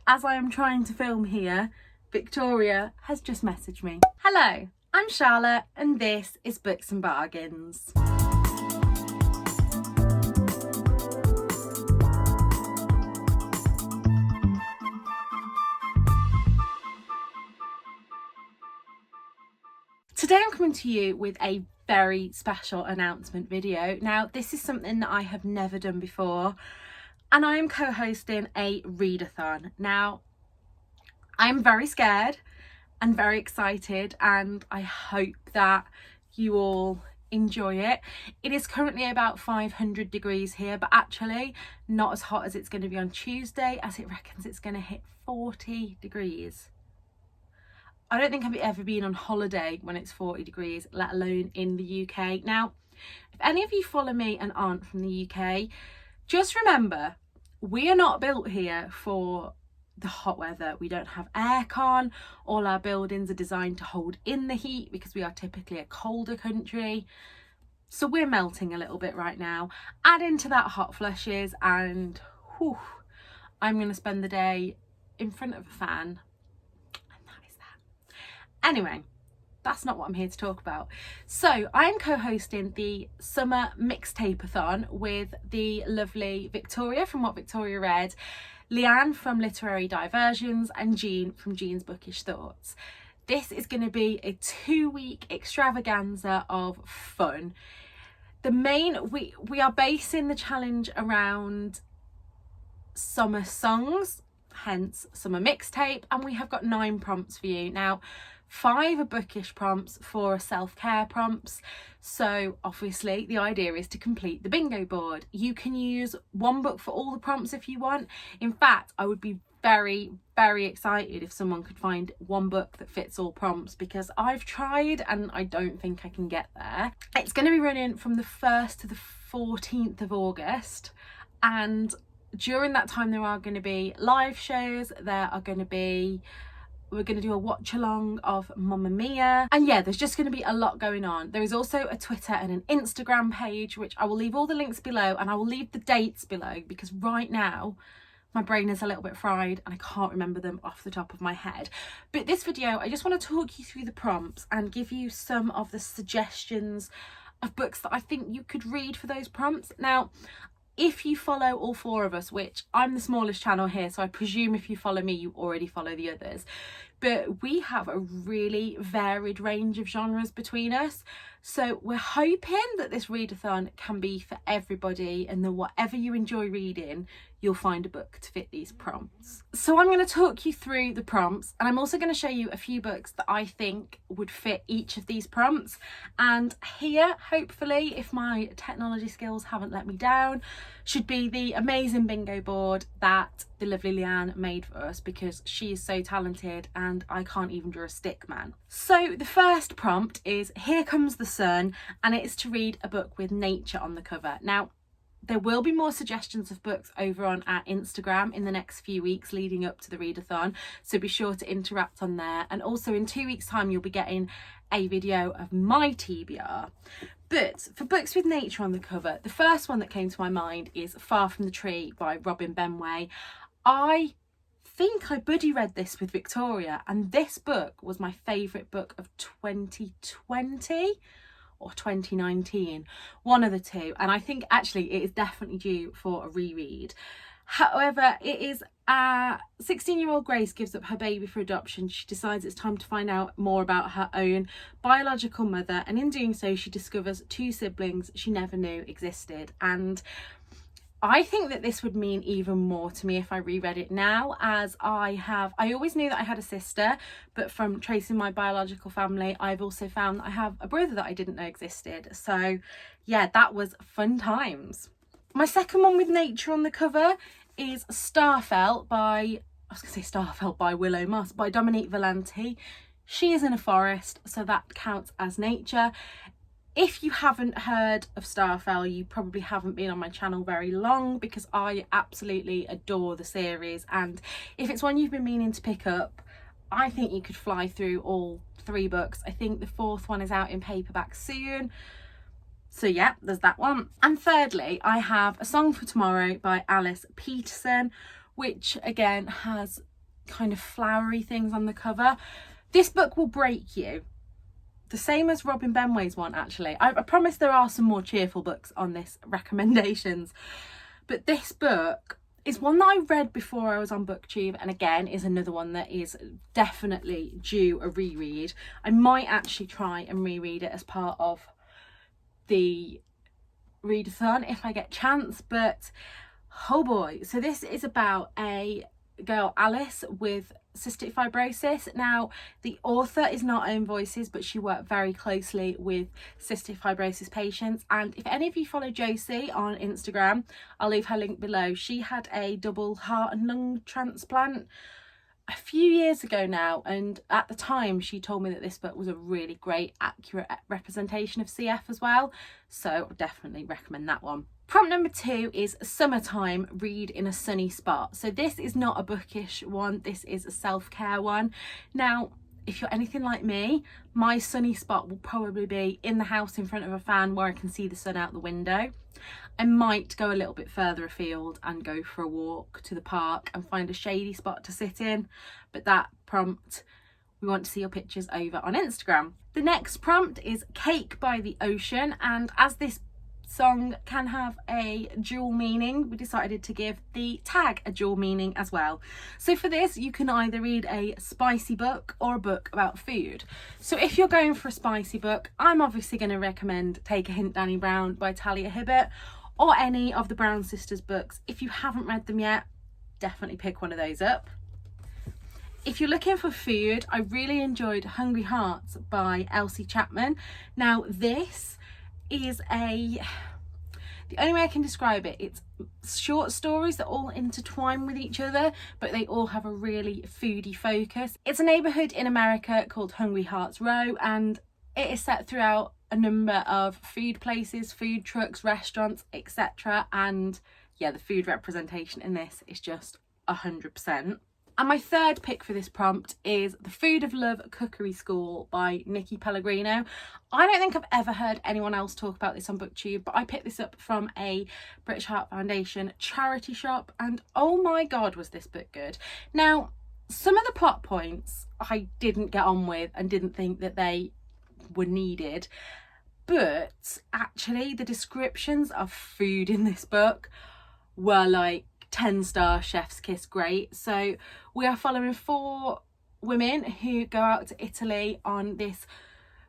as I am trying to film here, Victoria has just messaged me. Hello, I'm Charlotte and this is Books and Bargains. Today I'm coming to you with a very special announcement video. Now, this is something that I have never done before, and I am co-hosting a readathon. Now, I'm very scared and very excited, and I hope that you all enjoy it. It is currently about 500 degrees here, but actually not as hot as it's going to be on Tuesday, as it reckons it's going to hit 40 degrees. I don't think I've ever been on holiday when it's 40 degrees, let alone in the UK. Now, if any of you follow me and aren't from the UK, just remember, we are not built here for the hot weather. We don't have aircon. All our buildings are designed to hold in the heat because we are typically a colder country. So we're melting a little bit right now. Add into that hot flushes and whew, I'm going to spend the day in front of a fan. Anyway, that's not what I'm here to talk about. So I am co-hosting the summer Mixtape-a-thon with the lovely Victoria from What Victoria Read, Leanne from Literary Diversions, and Jean from Jean's Bookish Thoughts. This is going to be a 2-week extravaganza of fun. We are basing the challenge around summer songs, hence summer mixtape, and we have got 9 prompts for you. Now, 5 are bookish prompts, 4 are self-care prompts. So obviously the idea is to complete the bingo board. You can use one book for all the prompts if you want. In fact, I would be very, very excited if someone could find one book that fits all prompts, because I've tried and I don't think I can get there. It's going to be running from the 1st to the 14th of August, and during that time there are going to be live shows, we're going to do a watch along of Mamma Mia, and yeah, there's just going to be a lot going on. There is also a Twitter and an Instagram page, which I will leave all the links below, and I will leave the dates below because right now my brain is a little bit fried and I can't remember them off the top of my head. But this video, I just want to talk you through the prompts and give you some of the suggestions of books that I think you could read for those prompts. Now, if you follow all 4 of us, which I'm the smallest channel here, so I presume if you follow me, you already follow the others, but we have a really varied range of genres between us. So we're hoping that this readathon can be for everybody, and that whatever you enjoy reading, you'll find a book to fit these prompts. So I'm going to talk you through the prompts, and I'm also going to show you a few books that I think would fit each of these prompts. And here, hopefully, if my technology skills haven't let me down, should be the amazing bingo board that the lovely Leanne made for us, because she is so talented and I can't even draw a stick man. So the first prompt is Here Comes the Sun, and it is to read a book with nature on the cover. Now, there will be more suggestions of books over on our Instagram in the next few weeks leading up to the readathon, so be sure to interact on there. And also in 2 weeks' time you'll be getting a video of my TBR. But for books with nature on the cover, the first one that came to my mind is Far From the Tree by Robin Benway. I think I buddy read this with Victoria, and this book was my favourite book of 2020 or 2019, one of the two, and I think actually it is definitely due for a reread. However, it is 16-year-old Grace gives up her baby for adoption. She decides it's time to find out more about her own biological mother, and in doing so she discovers 2 siblings she never knew existed. And I think that this would mean even more to me if I reread it now, as I always knew that I had a sister, but from tracing my biological family, I've also found that I have a brother that I didn't know existed. So yeah, that was fun times. My second one with nature on the cover is Starfelt by Willow Moss by Dominique Valenti. She is in a forest, so that counts as nature. If you haven't heard of Starfell, you probably haven't been on my channel very long, because I absolutely adore the series, and if it's one you've been meaning to pick up, I think you could fly through all 3 books. I think the 4th one is out in paperback soon. So yeah, there's that one. And thirdly, I have A Song for Tomorrow by Alice Peterson, which again has kind of flowery things on the cover. This book will break you. The same as Robin Benway's one, actually. I promise there are some more cheerful books on this recommendations. But this book is one that I read before I was on BookTube, and again is another one that is definitely due a reread. I might actually try and reread it as part of the readathon if I get a chance, but oh boy. So this is about a girl, Alice, with cystic fibrosis. Now, the author is not Own Voices, but she worked very closely with cystic fibrosis patients. And if any of you follow Josie on Instagram, I'll leave her link below. She had a double heart and lung transplant a few years ago now, and at the time she told me that this book was a really great, accurate representation of CF as well, so I definitely recommend that one. Prompt number 2 is Summertime, Read in a Sunny Spot. So this is not a bookish one, this is a self-care one. Now, if you're anything like me, my sunny spot will probably be in the house in front of a fan where I can see the sun out the window. I might go a little bit further afield and go for a walk to the park and find a shady spot to sit in, but that prompt, we want to see your pictures over on Instagram. The next prompt is Cake by the Ocean, and as this song can have a dual meaning, we decided to give the tag a dual meaning as well. So for this, you can either read a spicy book or a book about food. So if you're going for a spicy book, I'm obviously going to recommend Take a Hint, Danny Brown by Talia Hibbert, or any of the Brown sisters books. If you haven't read them yet, definitely pick one of those up. If you're looking for food, I really enjoyed Hungry Hearts by Elsie Chapman. Now this is the only way I can describe it, it's short stories that all intertwine with each other, but they all have a really foodie focus. It's a neighborhood in America called Hungry Hearts Row, and it is set throughout a number of food places, food trucks, restaurants, etc. And yeah, the food representation in this is just 100%. And my third pick for this prompt is The Food of Love Cookery School by Nikki Pellegrino. I don't think I've ever heard anyone else talk about this on BookTube, but I picked this up from a British Heart Foundation charity shop, and oh my god, was this book good. Now, some of the plot points I didn't get on with and didn't think that they were needed, but actually the descriptions of food in this book were like 10-star chef's kiss great. So we are following 4 women who go out to Italy on this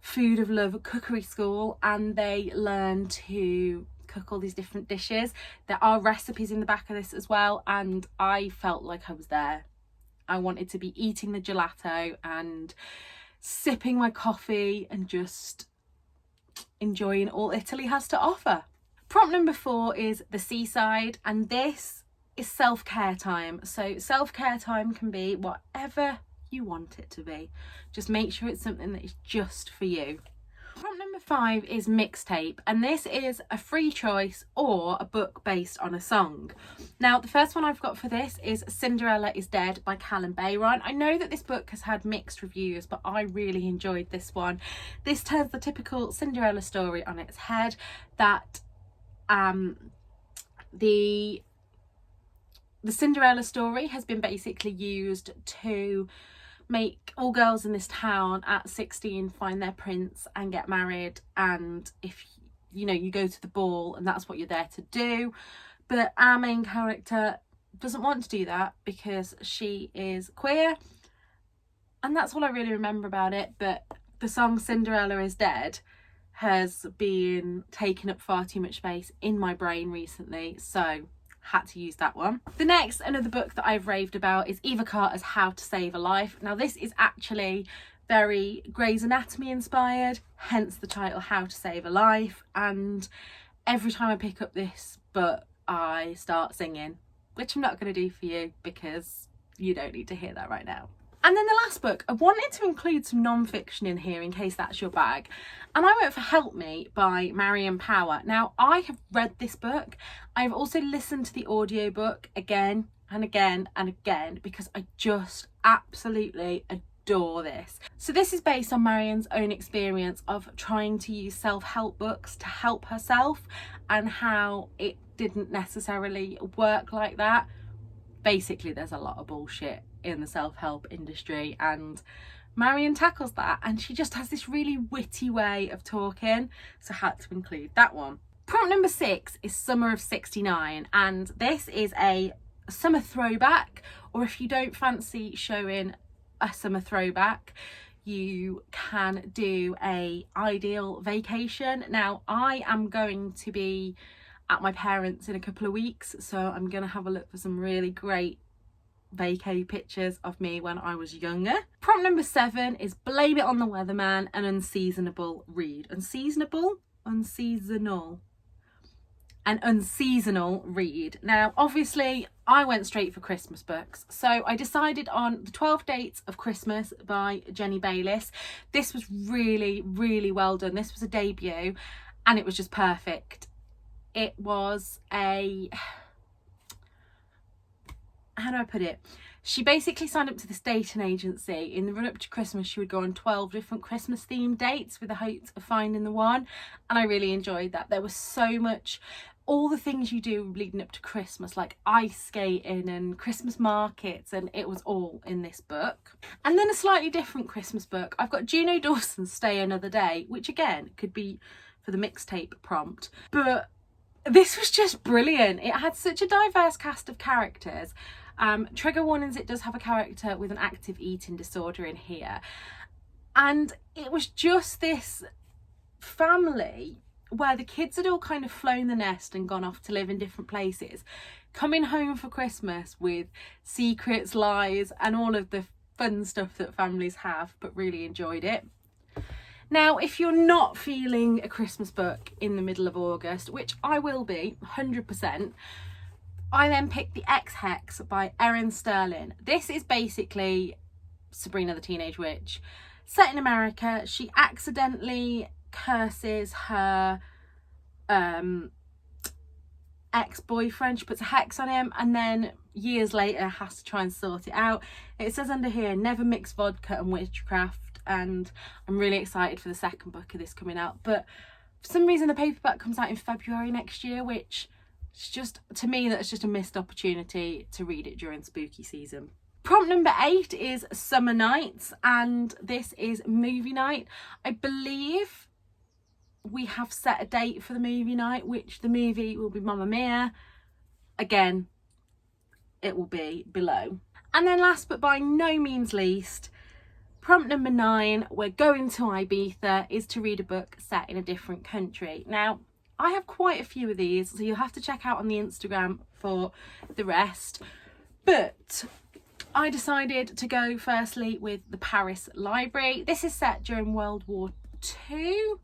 Food of Love cookery school, and they learn to cook all these different dishes. There are recipes in the back of this as well, and I felt like I was there. I wanted to be eating the gelato and sipping my coffee and just enjoying all Italy has to offer. Prompt number 4 is The Seaside, and this is self-care time. So self-care time can be whatever you want it to be. Just make sure it's something that is just for you. Prompt number 5 is Mixtape, and this is a free choice or a book based on a song. Now, the first one I've got for this is Cinderella is Dead by Callum Bayron. I know that this book has had mixed reviews, but I really enjoyed this one. This turns the typical Cinderella story on its head, that the Cinderella story has been basically used to make all girls in this town at 16 find their prince and get married, and if you know, you go to the ball and that's what you're there to do. But our main character doesn't want to do that because she is queer, and that's all I really remember about it. But the song Cinderella is Dead has been taking up far too much space in my brain recently, so had to use that one. The next, another book that I've raved about, is Eva Carter's How to Save a Life. Now this is actually very Grey's Anatomy inspired, hence the title How to Save a Life, and every time I pick up this book I start singing, which I'm not going to do for you because you don't need to hear that right now. And then the last book, I wanted to include some non-fiction in here in case that's your bag, and I went for Help Me by Marion Power. Now, I have read this book. I've also listened to the audiobook again and again and again because I just absolutely adore this. So this is based on Marion's own experience of trying to use self-help books to help herself and how it didn't necessarily work like that. Basically, there's a lot of bullshit in the self-help industry, and Marion tackles that, and she just has this really witty way of talking, so I had to include that one. Prompt number 6 is Summer of '69, and this is a summer throwback, or if you don't fancy showing a summer throwback, you can do a ideal vacation. Now, I am going to be at my parents' in a couple of weeks, so I'm going to have a look for some really great vacay pictures of me when I was younger. Prompt number 7 is Blame It on the Weatherman, an unseasonable read. Unseasonable? Unseasonal. An unseasonal read. Now, obviously, I went straight for Christmas books, so I decided on The 12 Dates of Christmas by Jenny Bayliss. This was really, really well done. This was a debut, and it was just perfect. It was a... how do I put it? She basically signed up to this dating agency. In the run up to Christmas, she would go on 12 different Christmas themed dates with the hopes of finding the one, and I really enjoyed that. There was so much, all the things you do leading up to Christmas, like ice skating and Christmas markets, and it was all in this book. And then a slightly different Christmas book, I've got Juno Dawson's Stay Another Day, which again could be for the mixtape prompt, but this was just brilliant. It had such a diverse cast of characters. Trigger warnings, it does have a character with an active eating disorder in here, and it was just this family where the kids had all kind of flown the nest and gone off to live in different places, coming home for Christmas with secrets, lies, and all of the fun stuff that families have, but really enjoyed it. Now, if you're not feeling a Christmas book in the middle of August, which I will be 100%, I then picked the X Hex by Erin Sterling. This is basically Sabrina the Teenage Witch. Set in America, she accidentally curses her ex-boyfriend. She puts a hex on him, and then years later has to try and sort it out. It says under here, never mix vodka and witchcraft, and I'm really excited for the second book of this coming out. But for some reason the paperback comes out in February next year, which is just, to me, that's just a missed opportunity to read it during spooky season. Prompt number 8 is Summer Nights, and this is movie night. I believe we have set a date for the movie night, which the movie will be Mamma Mia. Again, it will be below. And then last but by no means least, prompt number 9, we're going to Ibiza, is to read a book set in a different country. Now, I have quite a few of these, so you'll have to check out on the Instagram for the rest. But I decided to go firstly with the Paris Library. This is set during World War II.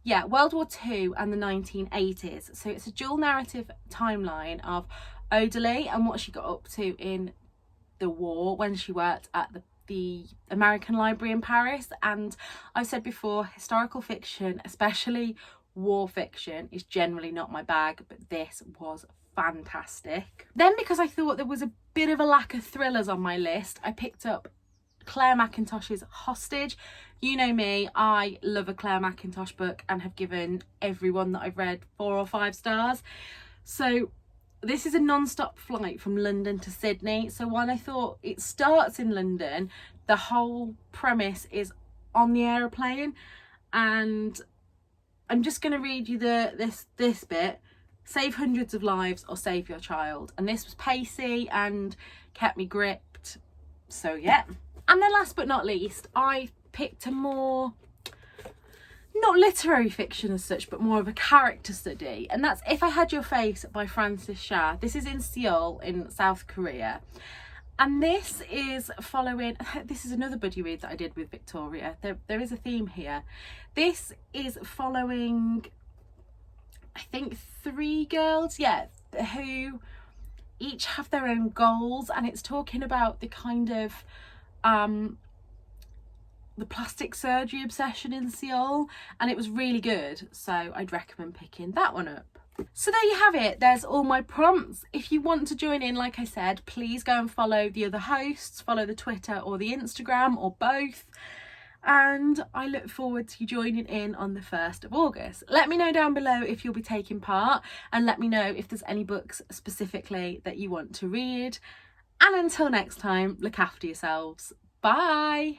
Yeah, World War II and the 1980s. So it's a dual narrative timeline of Odalie and what she got up to in the war when she worked at the American Library in Paris. And I've said before, historical fiction, especially war fiction, is generally not my bag, but this was fantastic. Then, because I thought there was a bit of a lack of thrillers on my list, I picked up Claire Mackintosh's Hostage. You know me, I love a Claire Mackintosh book and have given every one that I've read 4 or 5 stars. So this is a non-stop flight from London to Sydney. So while I thought it starts in London, the whole premise is on the aeroplane, and I'm just going to read you this bit. Save hundreds of lives or save your child. And this was pacey and kept me gripped. So yeah. And then last but not least, I picked a more, not literary fiction as such, but more of a character study. And that's If I Had Your Face by Francis Shah. This is in Seoul in South Korea. And this is following, this is another buddy read that I did with Victoria. There is a theme here. This is following, I think, 3 girls, yeah, who each have their own goals, and it's talking about the kind of the plastic surgery obsession in Seoul, and it was really good, so I'd recommend picking that one up. So there you have it, there's all my prompts. If you want to join in, like I said, please go and follow the other hosts, follow the Twitter or the Instagram or both, and I look forward to you joining in on the 1st of August. Let me know down below if you'll be taking part, and let me know if there's any books specifically that you want to read. And until next time, look after yourselves. Bye.